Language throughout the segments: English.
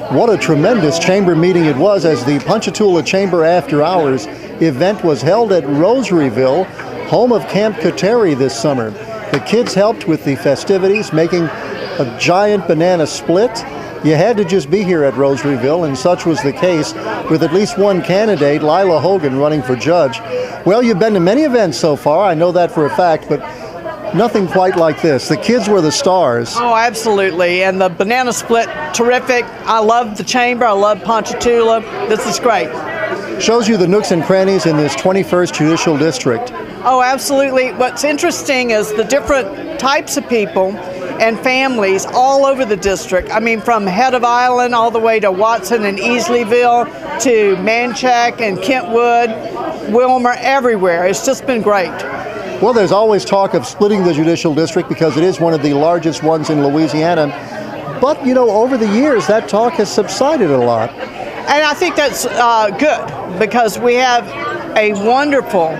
What a tremendous chamber meeting it was, as the Ponchatoula Chamber After Hours event was held at Rosaryville, home of Camp Kateri this summer. The kids helped with the festivities, making a giant banana split. You had to just be here at Rosaryville, and such was the case with at least one candidate, Lila Hogan, running for judge. Well, you've been to many events so far, I know that for a fact, but nothing quite like this. The kids were the stars. Oh, absolutely. And the banana split, terrific. I love the chamber. I love Ponchatoula. This is great. Shows you the nooks and crannies in this 21st Judicial District. Oh, absolutely. What's interesting is the different types of people and families all over the district. I mean, from Head of Island all the way to Watson and Easleyville to Manchac and Kentwood, Wilmer, everywhere. It's just been great. Well, there's always talk of splitting the judicial district because it is one of the largest ones in Louisiana. But, you know, over the years, that talk has subsided a lot. And I think that's good, because we have a wonderful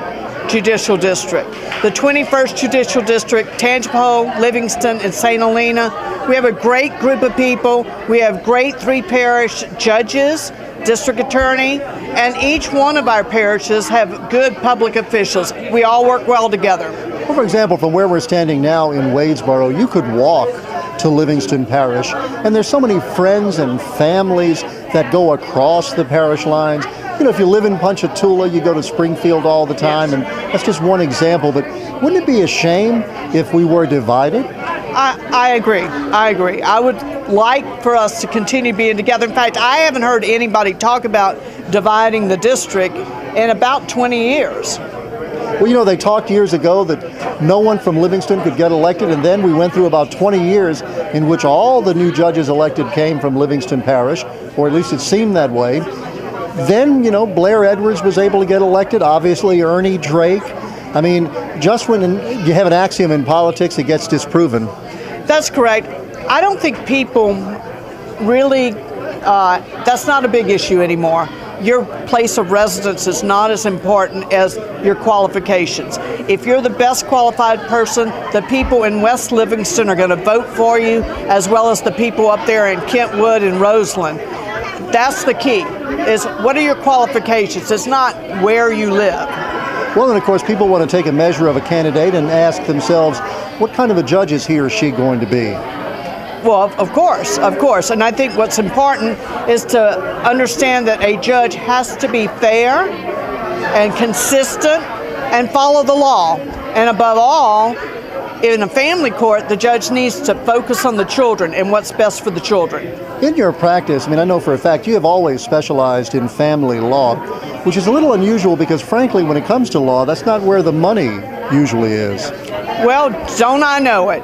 judicial district. The 21st Judicial District, Tangipahoa, Livingston, and St. Helena. We have a great group of people. We have great 3 parish judges, district attorney, and each one of our parishes have good public officials. We all work well together. Well, for example, from where we're standing now in Wadesboro, you could walk to Livingston Parish, and there's so many friends and families that go across the parish lines. You know, if you live in Ponchatoula, you go to Springfield all the time, and that's just one example. But wouldn't it be a shame if we were divided? I agree. I would like for us to continue being together. In fact, I haven't heard anybody talk about dividing the district in about 20 years. Well, you know, they talked years ago that no one from Livingston could get elected, and then we went through about 20 years in which all the new judges elected came from Livingston Parish, or at least it seemed that way. Then, you know, Blair Edwards was able to get elected, obviously Ernie Drake. I mean, just when you have an axiom in politics, it gets disproven. That's correct. I don't think people really, that's not a big issue anymore. Your place of residence is not as important as your qualifications. If you're the best qualified person, the people in West Livingston are going to vote for you, as well as the people up there in Kentwood and Roseland. That's the key, is what are your qualifications? It's not where you live. Well, and of course, people want to take a measure of a candidate and ask themselves, what kind of a judge is he or she going to be? Well, of course. And I think what's important is to understand that a judge has to be fair and consistent and follow the law. And above all, in a family court, the judge needs to focus on the children and what's best for the children. In your practice, I mean, I know for a fact you have always specialized in family law, which is a little unusual because, frankly, when it comes to law, that's not where the money usually is. Well, don't I know it?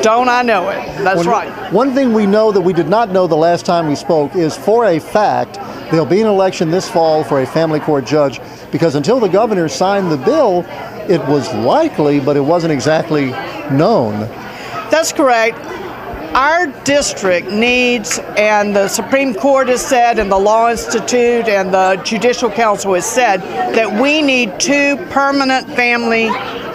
Don't I know it? That's right. One thing we know that we did not know the last time we spoke is, for a fact, there'll be an election this fall for a family court judge, because until the governor signed the bill, it was likely, but it wasn't exactly known. That's correct. Our district needs, and the Supreme Court has said, and the Law Institute and the Judicial Council has said, that we need 2 permanent family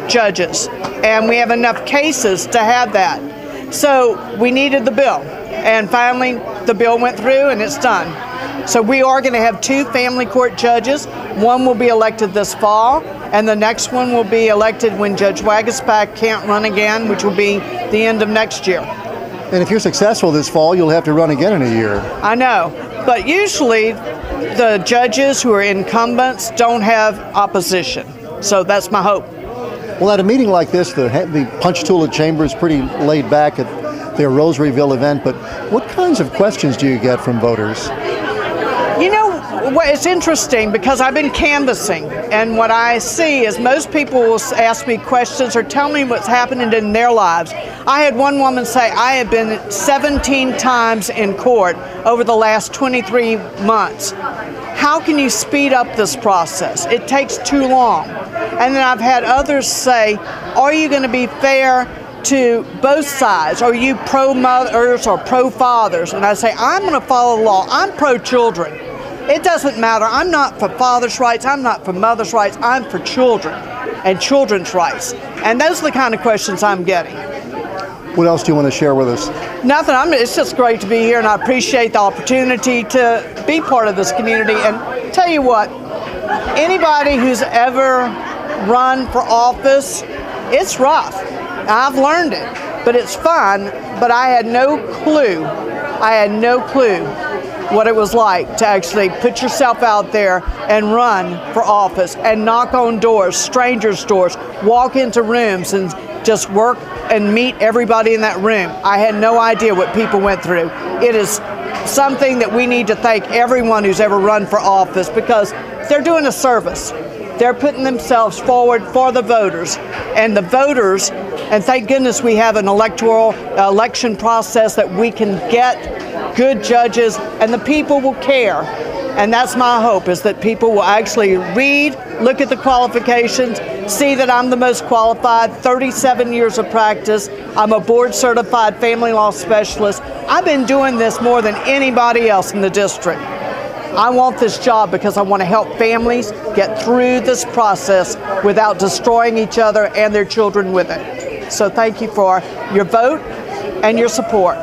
judges, and we have enough cases to have that. So we needed the bill, and finally the bill went through and it's done. So we are going to have 2 family court judges. One will be elected this fall, and the next one will be elected when Judge Wagaspack can't run again, which will be the end of next year. And if you're successful this fall, you'll have to run again in a year. I know, but usually the judges who are incumbents don't have opposition. So that's my hope. Well, at a meeting like this, the Ponchatoula Chamber is pretty laid back at their Rosaryville event, but what kinds of questions do you get from voters? You know, it's interesting because I've been canvassing, and what I see is most people will ask me questions or tell me what's happening in their lives. I had one woman say, I have been 17 times in court over the last 23 months. How can you speed up this process? It takes too long. And then I've had others say, are you going to be fair to both sides? Are you pro-mothers or pro-fathers? And I say, I'm going to follow the law. I'm pro-children. It doesn't matter. I'm not for fathers' rights. I'm not for mothers' rights. I'm for children and children's rights. And those are the kind of questions I'm getting. What else do you want to share with us? Nothing. It's just great to be here, and I appreciate the opportunity to be part of this community. And tell you what, anybody who's ever run for office, it's rough. I've learned it, but it's fun. But I had no clue. What it was like to actually put yourself out there and run for office and knock on doors, strangers' doors, walk into rooms and just work and meet everybody in that room. I had no idea what people went through. It is something that we need to thank everyone who's ever run for office, because they're doing a service. They're putting themselves forward for the voters. And the voters, and thank goodness we have an election process that we can get good judges, and the people will care. And that's my hope, is that people will actually read, look at the qualifications, see that I'm the most qualified, 37 years of practice. I'm a board-certified family law specialist. I've been doing this more than anybody else in the district. I want this job because I want to help families get through this process without destroying each other and their children with it. So thank you for your vote and your support.